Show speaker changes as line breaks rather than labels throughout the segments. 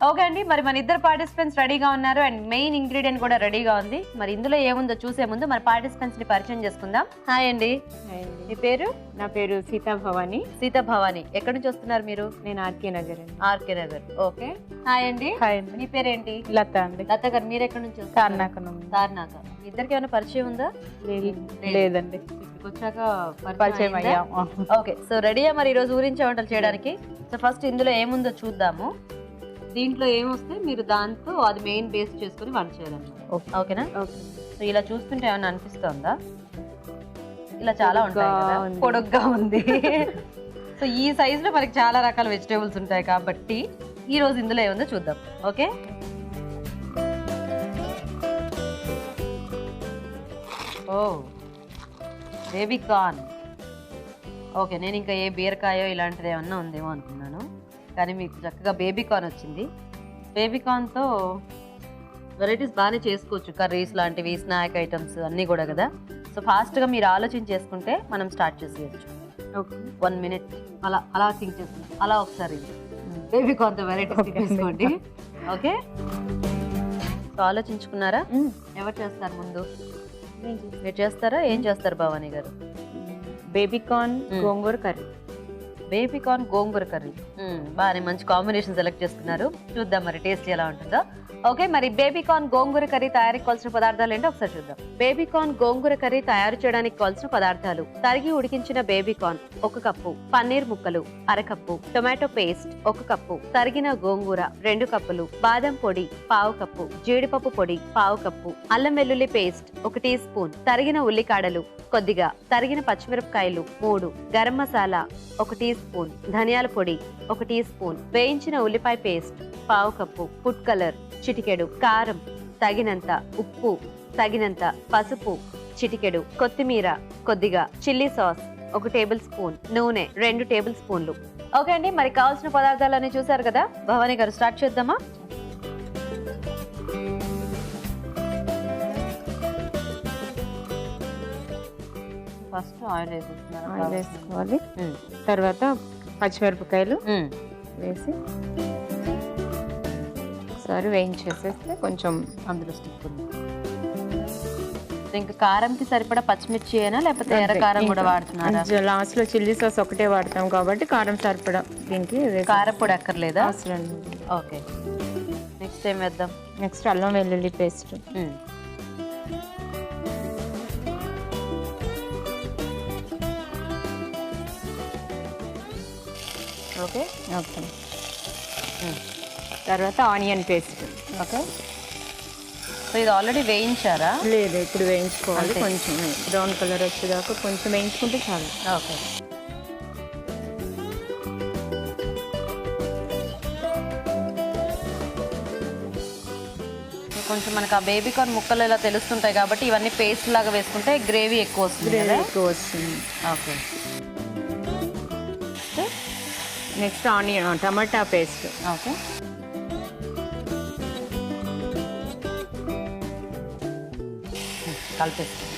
Okay అండి, మరి మన ఇద్దరు పార్టిసిపెంట్స్ రెడీగా ఉన్నారు అండ్ మెయిన్ ఇంగ్రీడియంట్ కూడా రెడీగా ఉంది. మరి ఇందులో ఏముందో చూసే ముందు మన పార్టిసిపెంట్స్ ని పరిచయం చేసుకుందాం. హాయ్ అండి, మీ పేరు?
నా పేరు సీతా భవాని.
సీతా భవాని. ఎక్కడి నుంచి వస్తున్నారు మీరు?
నేను ఆర్కే నగర్ అండి.
ఆర్కే నగర్. ఓకే, హాయ్ అండి.
హాయ్ అండి.
మీ పేరేంటి?
లత అండి.
లత గారు, మీరు ఎక్కడి నుంచి వస్తున్నారు?
తార్నాకనం.
తార్నాక. మీ ఇద్దరికి ఏమైనా పరిచయం ఉందా?
లేదండి,
ఇక్కడికి వచ్చాక
పరిచయం అయ్యాం.
ఓకే, సో రెడీయా మరి ఈరోజు ఊరించే వంటలు చేయడానికి? సో ఫస్ట్ ఇందులో ఏముందో చూద్దాము. దీంట్లో ఏమొస్తే మీరు దాంతో అది మెయిన్ బేస్ చేసుకుని వంట చేయాలన్నమాట. ఓకేనా? సో ఇలా చూస్తుంటే ఏమైనా అనిపిస్తుందా? ఇలా చాలా ఉంటాయి కదా, పొడుగ్గా ఉంది. సో ఈ సైజ్ లో మనకి చాలా రకాల వెజిటేబుల్స్ ఉంటాయి కాబట్టి ఈ రోజు ఇందులో ఏముందో చూద్దాం. ఓకే, ఓ బేబీ కార్న్. ఓకే, నేను ఇంకా ఏ బీరకాయో ఇలాంటిది ఏమన్నా ఉందేమో అనుకున్నాను, కానీ మీకు చక్కగా బేబీ కార్న్ వచ్చింది. బేబీ కార్న్తో వెరైటీస్ బాగానే చేసుకోవచ్చు, కర్రీస్ లాంటివి, స్నాక్ ఐటమ్స్ అన్నీ కూడా కదా. సో ఫాస్ట్గా మీరు ఆలోచన చేసుకుంటే మనం స్టార్ట్ చేసేయచ్చు. 1 minute అలా థింక్ చేసుకుంటాం. అలా ఒకసారి బేబీ కార్న్తో వెరైటీస్ చేసుకోండి. ఓకే, సో ఆలోచించుకున్నారా? ఎవరు చేస్తారు ముందు? మీరు చేస్తారా? ఏం చేస్తారు భవానీ గారు?
Baby corn gongura curry.
Baby corn gongura curry, బాగానే మంచి కాంబినేషన్ సెలెక్ట్ చేసుకున్నారు. చూద్దాం మరి టేస్ట్ ఎలా ఉంటుందో. ఓకే, మరి బేబీ కార్న్ గోంగూర కర్రీ తయారీకి కావాల్సిన పదార్థాలు ఏంటో ఒకసారి చూద్దాం. బేబీ కార్న్ గోంగూర కర్రీ తయారు చేయడానికి కావాల్సిన పదార్థాలు: తరిగి ఉడికించిన బేబీ కార్న్ 1 కప్పు, పన్నీర్ ముక్కలు 1/2 కప్పు, టొమాటో పేస్ట్ 1 కప్పు, తరిగిన గోంగూర 2 కప్పులు, బాదం పొడి 1/2 కప్పు, జీడిపప్పు పొడి 1/2 కప్పు, అల్లం వెల్లుల్లి పేస్ట్ 1 టీ స్పూన్, తరిగిన ఉల్లికాడలు కొద్దిగా, తరిగిన పచ్చిమిరపకాయలు 3, గరం మసాలా 1 టీ స్పూన్, ధనియాల పొడి 1 టీ స్పూన్, వేయించిన ఉల్లిపాయ పేస్ట్ 1/2 కప్పు, ఫుడ్ కలర్ చిటికెడు, కారం తగినంత, ఉప్పు తగినంత, పసుపు చిటికెడు, కొత్తిమీర కొద్దిగా, చిల్లీ సాస్ 1 టేబుల్ స్పూన్, నూనె 2 టేబుల్ స్పూన్లు. ఓకే అండి, మరి కావాల్సిన పదార్థాలన్నీ చూసారు కదా. భవానీ గారు స్టార్ట్ చేద్దామా? ఫస్ట్ ఆయిల్
వేసుకోవాలి. తర్వాత పచ్చిమిరపకాయలు వేసి ఒకసారి వేయించేసేస్తే కొంచెం
అందులో స్టిక్ ఉంది. ఇంకా కారంకి సరిపడా పచ్చిమిర్చి అయినా లేకపోతే ఎర్ర కారం కూడా వాడుతున్నారా?
లాస్ట్ లో చిల్లీ సాస్ ఒకటే వాడతాం కాబట్టి కారం సరిపడా దీనికి
కారపొడి అక్కర్లేదా?
అవసరం.
ఓకే, నెక్స్ట్ ఏం వేద్దాం?
నెక్స్ట్ అల్లం వెల్లుల్లి పేస్ట్.
ఓకే
ఓకే, తర్వాత ఆనియన్ పేస్ట్.
ఓకే, సో ఇది ఆల్రెడీ వేయించారా?
లేదు, ఇప్పుడు వేయించుకోవాలి. కొంచెం బ్రౌన్ కలర్ వచ్చేదాకా కొంచెం వేయించుకుంటే చాలు.
ఓకే, కొంచెం మనకు ఆ బేబీ కార్న్ ముక్కలు ఇలా తెలుస్తుంటాయి కాబట్టి ఇవన్నీ పేస్ట్ లాగా వేసుకుంటే గ్రేవీ ఎక్కువ వస్తుంది. ఓకే,
నెక్స్ట్ ఆనియన్ టమాటా పేస్ట్.
ఓకే, కలిపేస్తాం.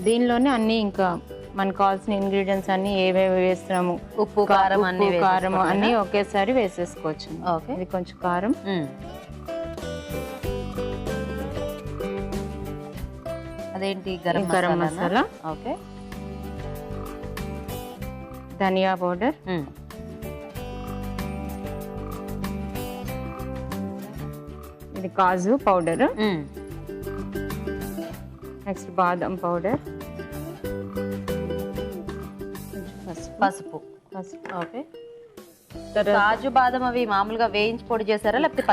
దీనిలోనే అన్ని ఇంకా మనకు కావాల్సిన ఇంగ్రీడియంట్స్ అన్ని ఏవేవి వేస్తున్నాము,
ఉప్పు కారం
అన్ని ఒకేసారి వేసేసుకోవచ్చు.
ఓకే,
ఇది కొంచెం కారం,
అదేంటి గరం మసాలా. ఓకే,
ధనియా పౌడర్, ఇది కాజు పౌడర్, నెక్స్ట్ బాదం పౌడర్,
పసుపు. ఓకే, కాజు బాదం అవి మామూలుగా వేయించి పొడి చేశారా లేకపోతే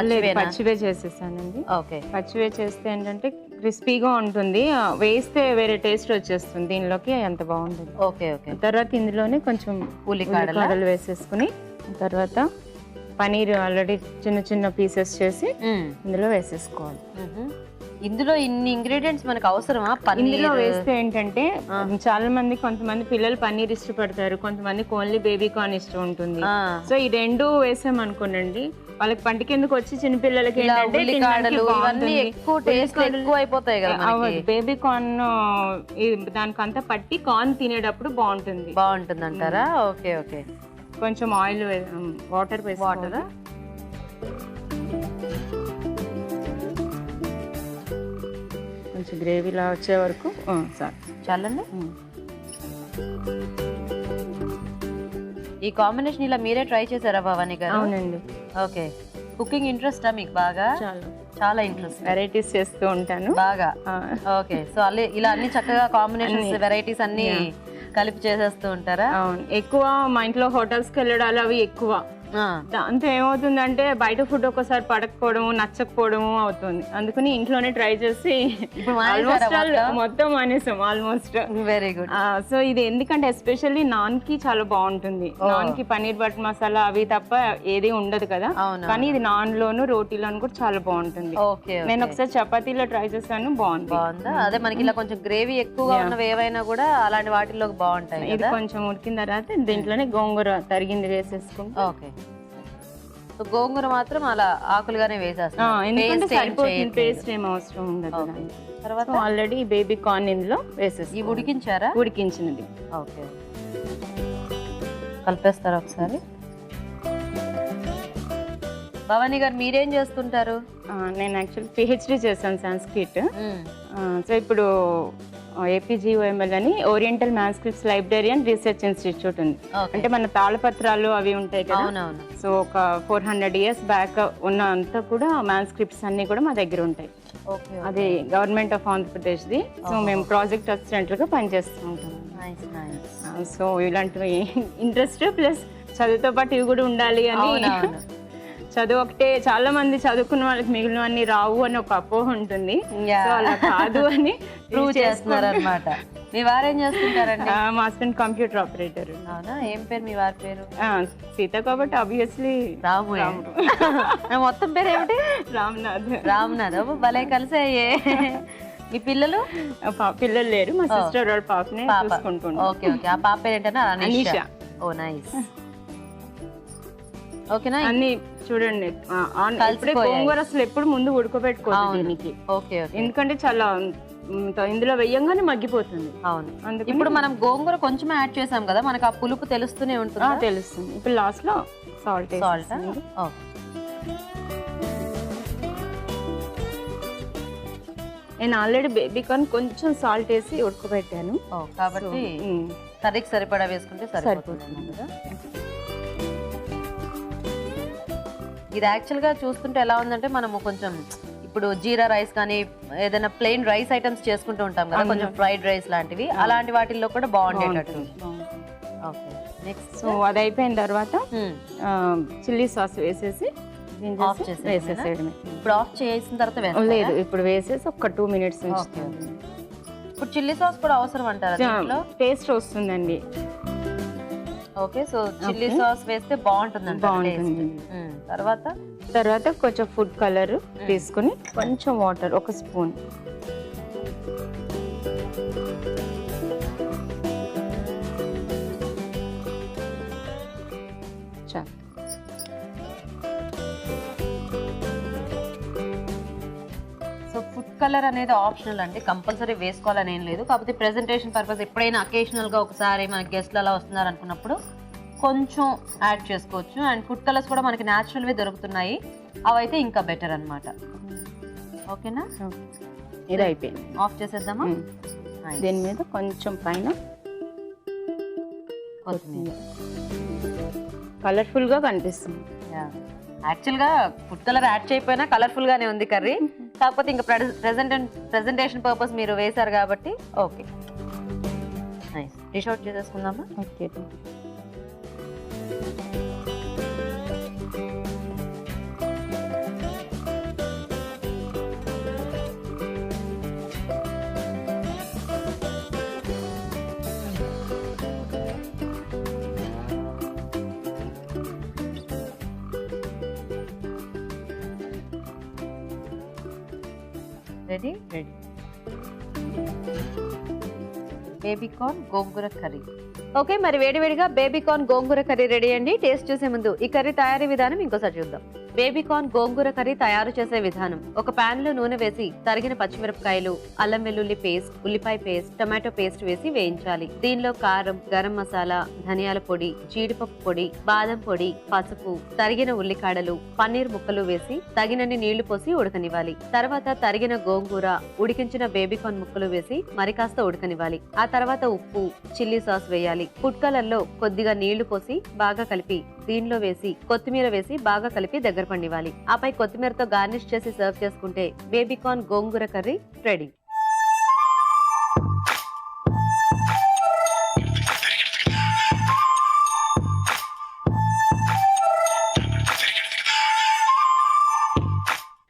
పచ్చివే చేసేసానండి.
ఓకే,
పచ్చివే చేస్తే ఏంటంటే క్రిస్పీగా ఉంటుంది, వేస్తే వేరే టేస్ట్ వచ్చేస్తుంది, దీనిలోకి అంత బాగుంటుంది.
ఓకే ఓకే,
తర్వాత ఇందులోనే కొంచెం ఉల్లికాడలు వేసేసుకుని తర్వాత పనీర్ ఆల్రెడీ చిన్న చిన్న పీసెస్ చేసి ఇందులో వేసేసుకోవాలి.
ఇందులో ఇన్ని ఇంగ్రీడియంట్స్ మనకు అవసరమా?
ఇందులో వేస్తే ఏంటంటే చాలా మంది, కొంతమంది పిల్లలు పన్నీర్ ఇష్టపడతారు, కొంతమందికి ఓన్లీ బేబీ కార్న్ ఇష్టం ఉంటుంది. సో ఈ రెండు వేసామనుకోనండి, వాళ్ళకి పంటికెందుకు వచ్చి చిన్నపిల్లలకి బేబీ కార్న్ దానికంతా పట్టి కార్న్ తినేటప్పుడు బాగుంటుంది
అంటారా? ఓకే ఓకే,
కొంచెం ఆయిల్ వాటర్
వాటరా?
కొంచెం గ్రేవీలా వచ్చే వరకు
చాలండి. ఈ కాంబినేషన్ ఇలా మీరే ట్రై చేశారా భవానీ గారు?
అవునండి.
ఓకే. కుకింగ్ ఇంట్రెస్టా మీకు బాగా? చాలా ఇంట్రెస్ట్.
వెరైటీస్ చేస్తూ ఉంటాను
బాగా. ఓకే. సో ఇలా అన్ని చక్కగా కాంబినేషన్స్ వెరైటీస్ అన్ని కలిపి చేసేస్తూ ఉంటారా?
అవును. ఎక్కువ మా ఇంట్లో హోటల్స్కి వెళ్ళడాలు అవి ఎక్కువ. దాంతో ఏమవుతుందంటే బయట ఫుడ్ ఒక్కసారి పడకపోవడము నచ్చకపోవడము అవుతుంది. అందుకని ఇంట్లోనే ట్రై చేసి మొత్తం మానేసాం ఆల్మోస్ట్.
Very good.
సో ఇది ఎందుకంటే ఎస్పెషల్లీ నాన్ కి చాలా బాగుంటుంది. నాన్ కి పన్నీర్ బటర్ మసాలా అవి తప్ప ఏది ఉండదు కదా, కానీ ఇది నాన్ లోను రోటీలోను కూడా చాలా బాగుంటుంది. నేను ఒకసారి చపాతీలో ట్రై చేశాను,
బాగుందా? అదే మనకి ఇలా కొంచెం గ్రేవీ ఎక్కువగా ఉన్నవి ఏవైనా కూడా అలాంటి వాటిలో బాగుంటాయి.
ఇది కొంచెం ఉడికిన తర్వాత దీంట్లోనే గోంగూర తరిగింది వేసేసుకుంటాం.
ఓకే. గోంగూర మాత్రం అలా ఆకులుగానే వేసేస్తాం,
పేస్ట్ ఏం అవసరం ఉండదు. తర్వాత ఆల్రెడీ బేబీ కార్న్ ఇందులో వేసేసి
ఉడికించారా?
ఉడికించినది.
ఓకే. కలిపేస్తారా ఒకసారి? భవానీ గారు మీరేం చేస్తుంటారు?
నేను యాక్చువల్లీ పిహెచ్డి చేశాను సంస్కృత్. సో ఇప్పుడు APGOML అని oriental manuscripts library and research institute ఉంది. అంటే మన తాళపత్రాలు అవి ఉంటాయి కదా, సో ఒక 400 years బ్యాక్ ఉన్న అంతా కూడా మ్యాన్స్క్రిప్ట్స్ అన్ని కూడా మా దగ్గర ఉంటాయి. అది గవర్నమెంట్ ఆఫ్ ఆంధ్రప్రదేశ్ది. సో మేము ప్రాజెక్ట్ అసిస్టెంట్లుగా పనిచేస్తూ ఉంటాం. సో ఇలాంటివి ఇంట్రెస్ట్ ప్లస్ చదువుతో పాటు ఇవి కూడా ఉండాలి అని. చదువు ఒకటే, చాలా మంది చదువుకున్న వాళ్ళకి మిగిలినవన్నీ రావు అని ఒక అపోహ ఉంటుంది. సో అలా కాదు అని
ప్రూవ్ చేస్తున్నారు అనమాట. మీ వారు ఏం చేస్తుంటారండి?
మా హస్బెండ్ కంప్యూటర్ ఆపరేటర్.
అవునా? ఏం పేరు మీ వారి పేరు?
సీత, కాబట్టి ఆబ్వియస్లీ
రాము. మొత్తం పేరు ఏమిటి?
రామ్నాథ్.
రామ్నాథ్. భలే కలిసే. మీ పిల్లలు?
పిల్లలు లేరు, మా సిస్టర్ వాళ్ళ పాపని చూసుకుంటున్నాను.
Okay okay. ఆ పాప పేరు ఏంటన్నా?
అనీషా.
ఓ నైస్. ఓకేనా?
అన్ని చూడండి, గోంగూర అసలు ఎప్పుడు ముందు ఉడకబెట్టుకోవాలి దీనికి. ఎందుకంటే చాలా ఇందులో వేయంగానే మగ్గిపోతుంది.
అవును. ఇప్పుడు మనం గోంగూర కొంచెం యాడ్ చేసాం కదా, మనకు ఆ పులుపు తెలుస్తూనే ఉంటుంది.
తెలుస్తుంది. ఇప్పుడు లాస్ట్ లో సాల్ట్. నేను ఆల్రెడీ బేబీ కార్న్ కొంచెం సాల్ట్ వేసి ఉడకబెట్టాను
కాబట్టి కర్రీకి సరిపడా వేసుకుంటే సరిపోతుంది కదా. ఇది యాక్చువల్గా చూస్తుంటే ఎలా ఉందంటే, మనము కొంచెం ఇప్పుడు జీరా రైస్ కానీ ఏదైనా ప్లెయిన్ రైస్ ఐటమ్స్ చేసుకుంటూ ఉంటాం కదా, కొంచెం ఫ్రైడ్ రైస్ లాంటివి, అలాంటి వాటిల్లో కూడా బాగుండేటట్టు. ఓకే. నెక్స్ట్
సో అది అయిపోయిన తర్వాత చిల్లీ సాస్ వేసేసి
ఆఫ్ చేసేసేయడమే. ఇప్పుడు ఆఫ్ చేసిన తర్వాత
లేదు, ఇప్పుడు వేసేసి ఒక 2 minutes.
ఇప్పుడు చిల్లీ సాస్ కూడా అవసరం అంటారా? టేస్ట్
వస్తుందండి.
ఓకే. సో చిల్లీ సాస్ వేస్తే బాగుంటుంది.
తర్వాత కొంచెం ఫుడ్ కలర్ తీసుకుని కొంచెం water, 1 spoon.
So food colour అనేది ఆప్షనల్ అండి, కంపల్సరీ వేసుకోవాలని ఏం లేదు. కాకపోతే ప్రెజెంటేషన్ పర్పస్ ఎప్పుడైనా అకేషనల్గా ఒకసారి మన గెస్ట్లు అలా వస్తున్నారు అనుకున్నప్పుడు కొంచెం యాడ్ చేసుకోవచ్చు. అండ్ ఫుడ్ కలర్స్ కూడా మనకి న్యాచురల్వే దొరుకుతున్నాయి, అవైతే ఇంకా బెటర్ అనమాట. ఓకేనా?
ఇది అయిపోయింది.
ఆఫ్ చేసేద్దామా?
దీని మీద కొంచెం పైన కలర్ఫుల్గా కనిపిస్తుంది.
యాక్చువల్గా ఫుడ్ కలర్ యాడ్ చేయకపోయినా కలర్ఫుల్గానే ఉంది కర్రీ, కాకపోతే ఇంకా ప్రెజెంటేషన్ పర్పస్ మీరు వేశారు కాబట్టి ఓకే. నైస్. డిష్ అవుట్ చేసేసుకుందామా?
Okay.
Ready. Baby corn gongura curry. Okay, మరి వేడివేడిగా baby corn gongura curry ready అండి. టేస్ట్ చూసే ముందు ఈ కర్రీ తయారీ విధానం ఇంకోసారి చూద్దాం. బేబీకార్న్ గోంగూర కర్రీ తయారు చేసే విధానం. ఒక పాన్ లో నూనె వేసి తరిగిన పచ్చిమిరపకాయలు, అల్లం వెల్లుల్లి పేస్ట్, ఉల్లిపాయ పేస్ట్, టమాటో పేస్ట్ వేసి వేయించాలి. దీనిలో కారం, గరం మసాలా, ధనియాల పొడి, జీడిపప్పు పొడి, బాదం పొడి, పసుపు, తరిగిన ఉల్లికాడలు, పన్నీర్ ముక్కలు వేసి తగినన్ని నీళ్లు పోసి ఉడకనివ్వాలి. తర్వాత తరిగిన గోంగూర, ఉడికించిన బేబీకార్న్ ముక్కలు వేసి మరి కాస్త ఉడకనివ్వాలి. ఆ తర్వాత ఉప్పు, చిల్లీ సాస్ వేయాలి. ఫుడ్ కలర్ లో కొద్దిగా నీళ్లు పోసి బాగా కలిపి దీనిలో వేసి కొత్తిమీర వేసి బాగా కలిపి దగ్గర పండివ్వాలి. ఆపై కొత్తిమీరతో గార్నిష్ చేసి సర్వ్ చేసుకుంటే బేబీకార్న్ గోంగూర కర్రీ రెడీ.